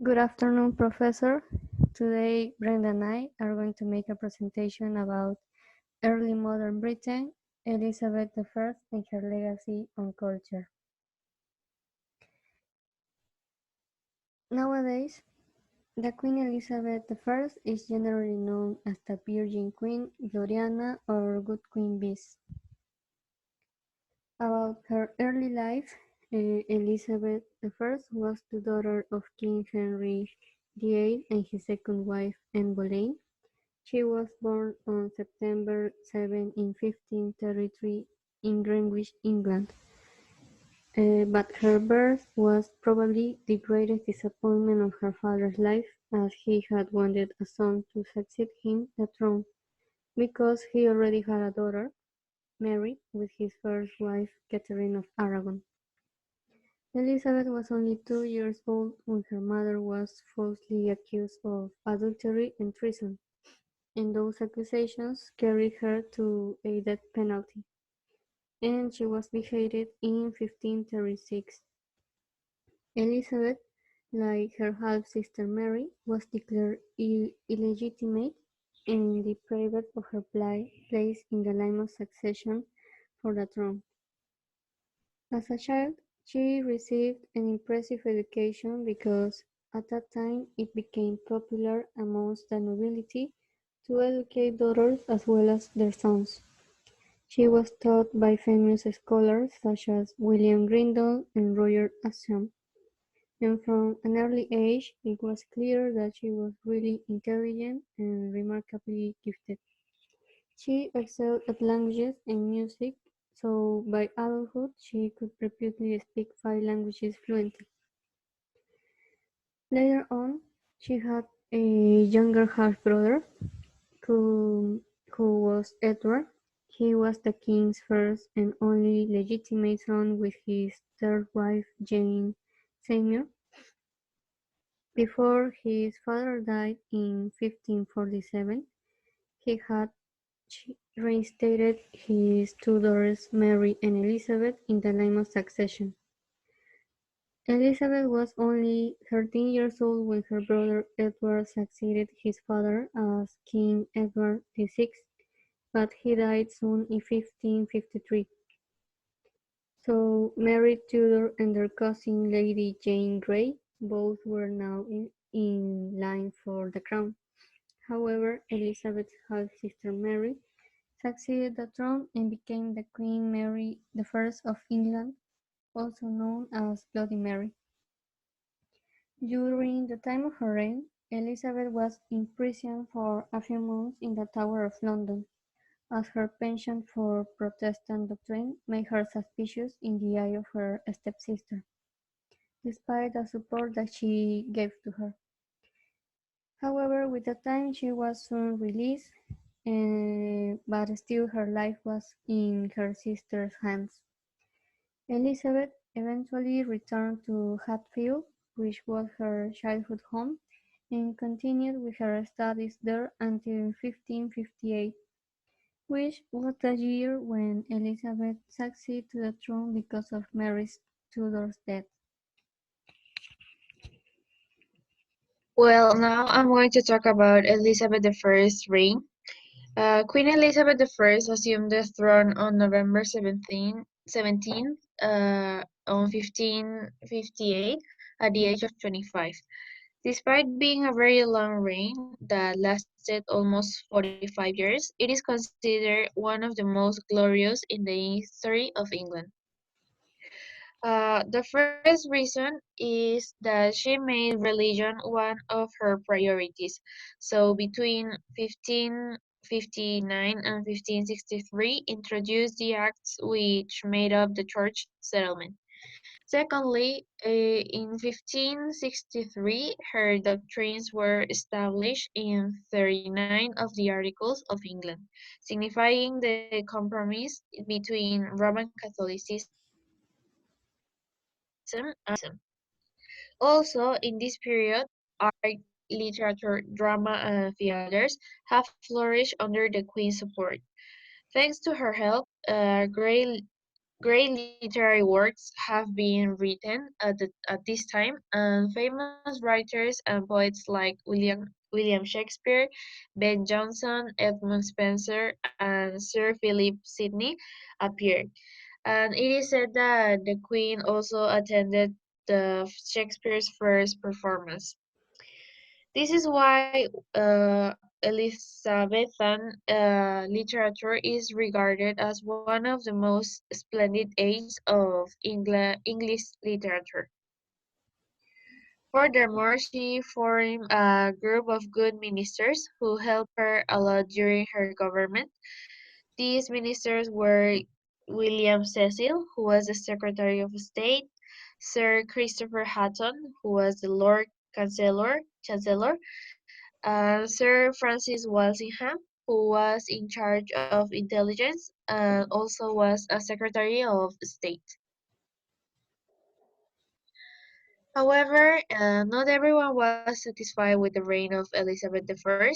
Good afternoon, Professor. Today, Brenda and I are going to make a presentation about early modern Britain, Elizabeth I and her legacy on culture. Nowadays, the Queen Elizabeth I is generally known as the Virgin Queen, Gloriana, or Good Queen Bess. About her early life, Elizabeth I was the daughter of King Henry VIII and his second wife, Anne Boleyn. She was born on September 7 in 1533 in Greenwich, England, but her birth was probably the greatest disappointment of her father's life, as he had wanted a son to succeed him the throne, because he already had a daughter, Mary, with his first wife, Catherine of Aragon. Elizabeth was only 2 years old when her mother was falsely accused of adultery and treason, and those accusations carried her to a death penalty, and she was beheaded in 1536. Elizabeth, like her half-sister Mary, was declared illegitimate and deprived of her place in the line of succession for the throne. As a child, she received an impressive education because at that time it became popular amongst the nobility to educate daughters as well as their sons. She was taught by famous scholars such as William Grindal and Roger Ascham, and from an early age it was clear that she was really intelligent and remarkably gifted. She excelled at languages and music, so by adulthood she could reputedly speak 5 languages fluently. Later on, she had a younger half-brother who, who was Edward. He was the king's first and only legitimate son with his third wife Jane Seymour. Before his father died in 1547, he had reinstated his two daughters Mary and Elizabeth in the line of succession. Elizabeth was only 13 years old when her brother Edward succeeded his father as King Edward VI, but he died soon in 1553. So Mary Tudor and their cousin Lady Jane Grey both were now in line for the crown. However, Elizabeth's half-sister Mary succeeded the throne and became the Queen Mary I of England, also known as Bloody Mary. During the time of her reign, Elizabeth was imprisoned for a few months in the Tower of London, as her penchant for Protestant doctrine made her suspicious in the eye of her stepsister, despite the support that she gave to her. However, with the time she was soon released, but still her life was in her sister's hands. Elizabeth eventually returned to Hatfield, which was her childhood home, and continued with her studies there until 1558, which was the year when Elizabeth succeeded to the throne because of Mary Tudor's death. Well, now I'm going to talk about Elizabeth I's reign. Queen Elizabeth I assumed the throne on November 17th, on 1558 at the age of 25. Despite being a very long reign that lasted almost 45 years, it is considered one of the most glorious in the history of England. The first reason is that she made religion one of her priorities. So between 1559 and 1563, introduced the acts which made up the church settlement. Secondly, in 1563, her doctrines were established in 39 of the Articles of England, signifying the compromise between Roman Catholicism and Lutheranism. Also, in this period, art, literature, drama, and theaters have flourished under the Queen's support. Thanks to her help, Great literary works have been written at this time, and famous writers and poets like William Shakespeare, Ben Jonson, Edmund Spenser, and Sir Philip Sidney appeared. And it is said that the Queen also attended the Shakespeare's first performance. This is why Elizabethan literature is regarded as one of the most splendid ages of English literature. Furthermore, she formed a group of good ministers who helped her a lot during her government. These ministers were William Cecil, who was the Secretary of State, Sir Christopher Hatton, who was the Lord Chancellor, Sir Francis Walsingham, who was in charge of intelligence and also was a Secretary of State. However, not everyone was satisfied with the reign of Elizabeth I,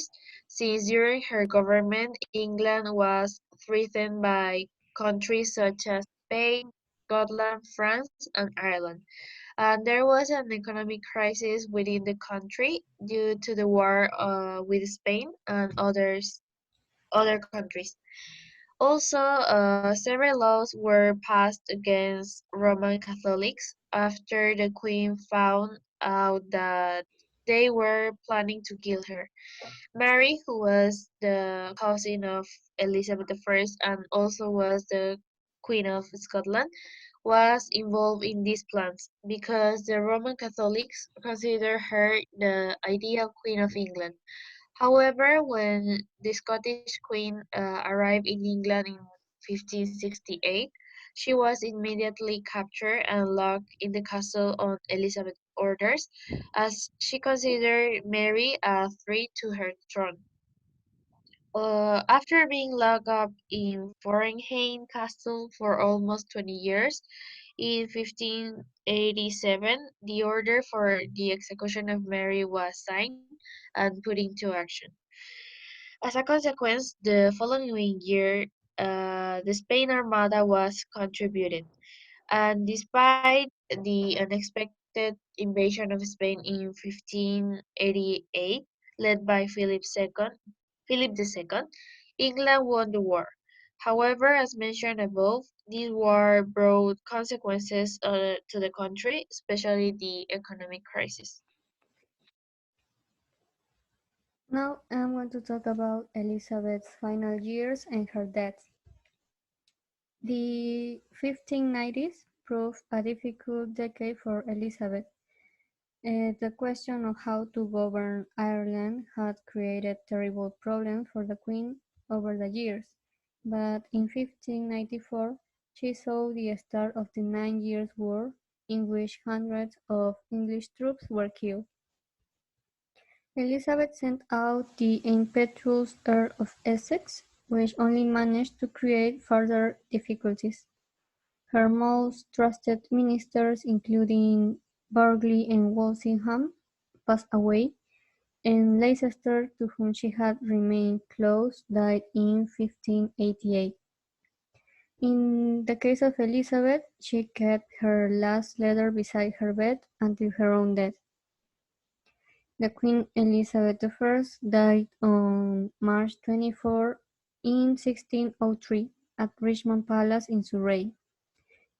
since during her government, England was threatened by countries such as Spain, Scotland, France, and Ireland. And there was an economic crisis within the country due to the war with Spain and other countries. Also, several laws were passed against Roman Catholics after the Queen found out that they were planning to kill her. Mary, who was the cousin of Elizabeth I and also was the Queen of Scotland, was involved in these plans because the Roman Catholics considered her the ideal Queen of England. However, when the Scottish Queen arrived in England in 1568, she was immediately captured and locked in the castle on Elizabeth's orders, as she considered Mary a threat to her throne. After being locked up in Forenheim Castle for almost 20 years, in 1587, the order for the execution of Mary was signed and put into action. As a consequence, the following year, the Spain Armada was contributed, and despite the unexpected invasion of Spain in 1588, led by Philip II, England won the war. However, as mentioned above, this war brought consequences to the country, especially the economic crisis. Now I'm going to talk about Elizabeth's final years and her death. The 1590s proved a difficult decade for Elizabeth. The question of how to govern Ireland had created terrible problems for the Queen over the years, but in 1594 she saw the start of the Nine Years' War, in which hundreds of English troops were killed. Elizabeth sent out the impetuous Earl of Essex, which only managed to create further difficulties. Her most trusted ministers, including Burghley and Walsingham, passed away, and Leicester, to whom she had remained close, died in 1588. In the case of Elizabeth, she kept her last letter beside her bed until her own death. The Queen Elizabeth I died on March 24 in 1603 at Richmond Palace in Surrey.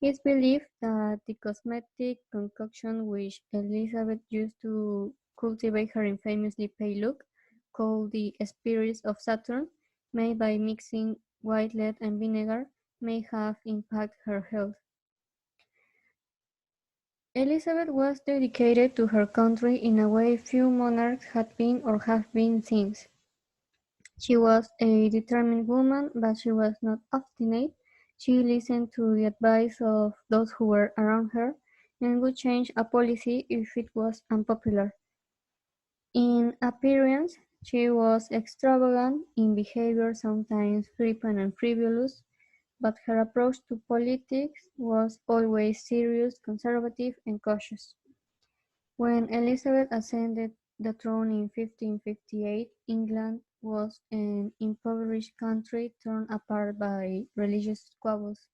It is believed that the cosmetic concoction which Elizabeth used to cultivate her infamously pale look, called the Spirits of Saturn, made by mixing white lead and vinegar, may have impacted her health. Elizabeth was dedicated to her country in a way few monarchs had been or have been since. She was a determined woman, but she was not obstinate. She listened to the advice of those who were around her and would change a policy if it was unpopular. In appearance, she was extravagant, in behavior sometimes flippant and frivolous, but her approach to politics was always serious, conservative, and cautious. When Elizabeth ascended the throne in 1558, England was an impoverished country torn apart by religious squabbles.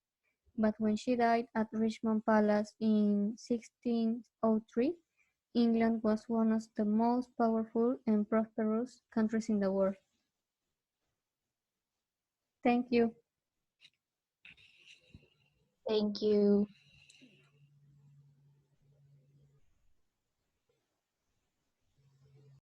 but when she died at Richmond Palace in 1603, England was one of the most powerful and prosperous countries in the world. Thank you. Thank you.